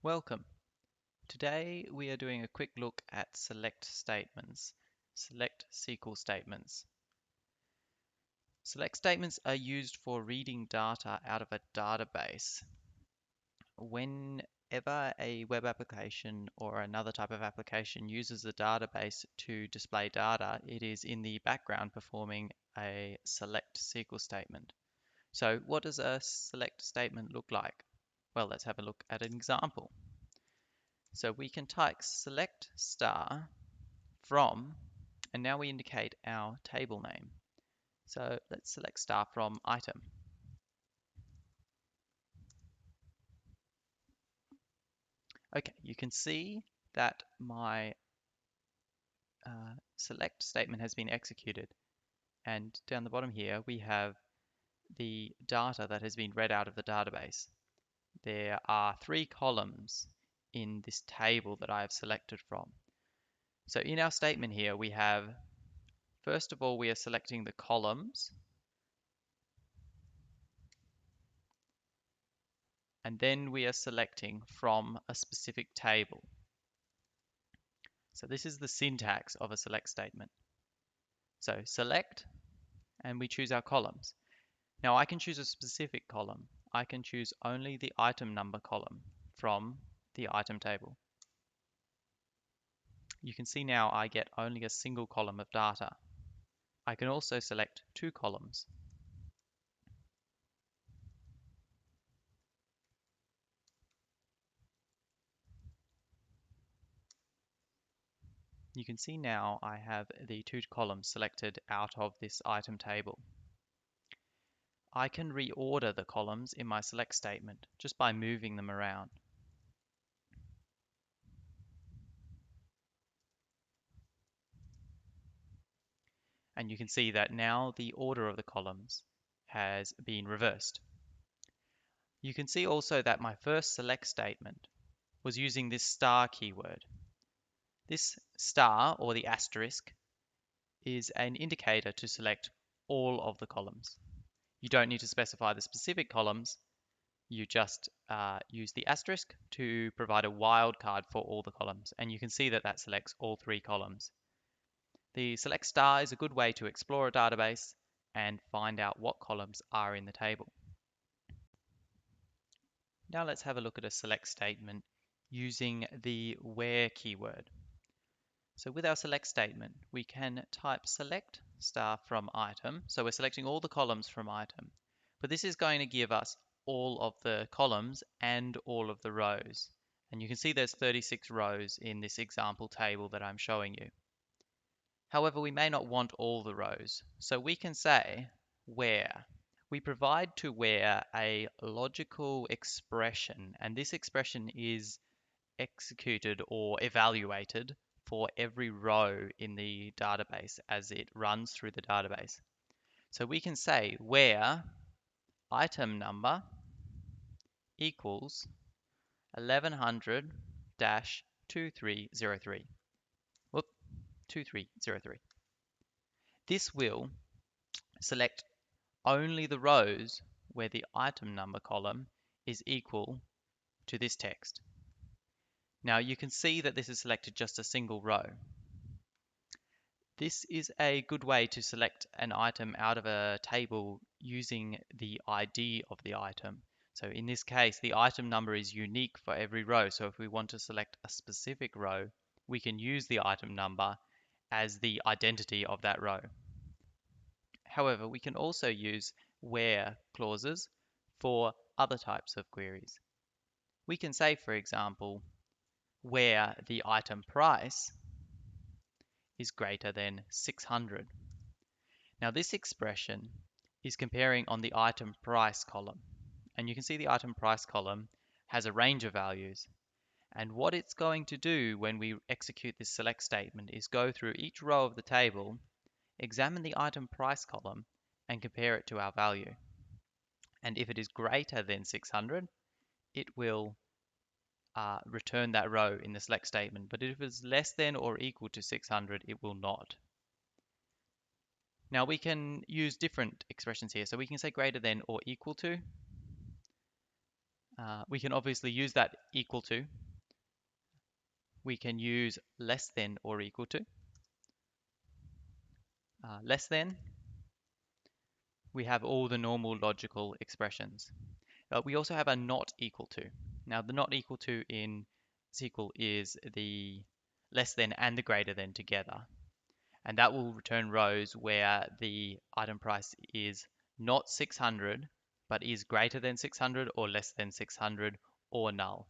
Welcome. Today we are doing a quick look at select statements, select SQL statements. Select statements are used for reading data out of a database. Whenever a web application or another type of application uses a database to display data, it is in the background performing a select SQL statement. So what does a select statement look like? Well, let's have a look at an example. So we can type select star from, and now we indicate our table name. So let's select star from item. Okay, you can see that my select statement has been executed. And down the bottom here, we have the data that has been read out of the database. There are 3 columns in this table that I have selected from. So in our statement here, we have, first of all, we are selecting the columns, and then we are selecting from a specific table. So this is the syntax of a select statement. So select, and we choose our columns. Now I can choose a specific column. I can choose only the item number column from the item table. You can see now I get only a single column of data. I can also select 2 columns. You can see now I have the 2 columns selected out of this item table. I can reorder the columns in my select statement just by moving them around. And you can see that now the order of the columns has been reversed. You can see also that my first select statement was using this star keyword. This star, or the asterisk, is an indicator to select all of the columns. You don't need to specify the specific columns. You just use the asterisk to provide a wildcard for all the columns. And you can see that that selects all 3 columns. The select star is a good way to explore a database and find out what columns are in the table. Now let's have a look at a select statement using the where keyword. So with our select statement, we can type select star from item. So we're selecting all the columns from item, but this is going to give us all of the columns and all of the rows. And you can see there's 36 rows in this example table that I'm showing you. However, we may not want all the rows, so we can say where. We provide to where a logical expression, and this expression is executed or evaluated for every row in the database as it runs through the database. So we can say where item number equals 1100-2303. Whoop, 2303. This will select only the rows where the item number column is equal to this text. Now you can see that this is selected just a single row. This is a good way to select an item out of a table using the ID of the item. So in this case, the item number is unique for every row. So if we want to select a specific row, we can use the item number as the identity of that row. However, we can also use where clauses for other types of queries. We can say, for example, where the item price is greater than 600. Now this expression is comparing on the item price column. And you can see the item price column has a range of values. And what it's going to do when we execute this select statement is go through each row of the table, examine the item price column, and compare it to our value. And if it is greater than 600, it will return that row in the select statement. But if it's less than or equal to 600, it will not. Now we can use different expressions here. So we can say greater than or equal to. We can obviously use that equal to. We can use less than or equal to. Less than, we have all the normal logical expressions. We also have a not equal to. Now, the not equal to in SQL is the less than and the greater than together. And that will return rows where the item price is not 600, but is greater than 600 or less than 600 or null.